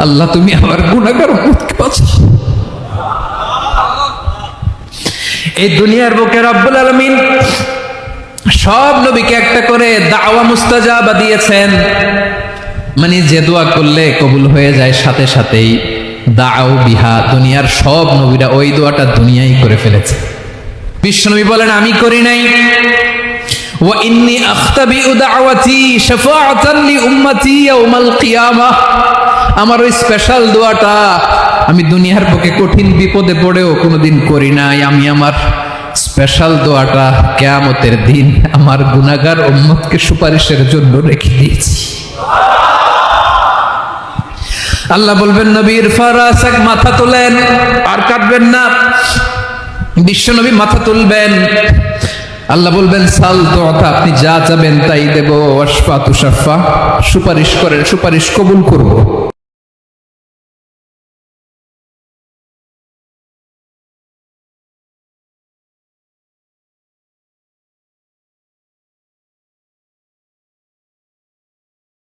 আল্লাহ তুমি আমার গুনাহগার উম্মতকে বাঁচাও। এই দুনিয়ার বুকে রব্বুল আলামিন সব নবীকে একটা করে দাওয়া মুস্তাজাবা দিয়েছেন, মানে যে দোয়া করলে কবুল হয়ে যায় সাথে সাথেই। দাও বিহা, দুনিয়ার সব নবীরা ওই দোয়াটা দুনিয়ায় করে ফেলেছে। বিশ্বনবী বলেন আমি করি নাই। ওয়া ইন্নী আখতাবিউ দাওয়াতি শাফাআতান লি উম্মতি ইয়াউমাল কিয়ামাহ, আমার ওই স্পেশাল দোয়াটা আমি দুনিয়ার বুকে কঠিন বিপদে পড়েও কোনোদিন করি নাই। আমি আমার স্পেশাল দোয়াটা কিয়ামতের দিন আমার গুনাহগার উম্মতকে সুপারিশের জন্য রেখে দিয়েছি। আল্লাহ বলবেন নবীর ফারাসাক, মাথা তোলেন, আর কাটবেন না। বিশ্ব নবী মাথা তুলবেন, আল্লাহ বলবেন সাল তুতা, আপনি যা চাবেন তাই দেব। ওয়াশফা তুশাফা, সুপারিশ করেন, সুপারিশ কবুল করব।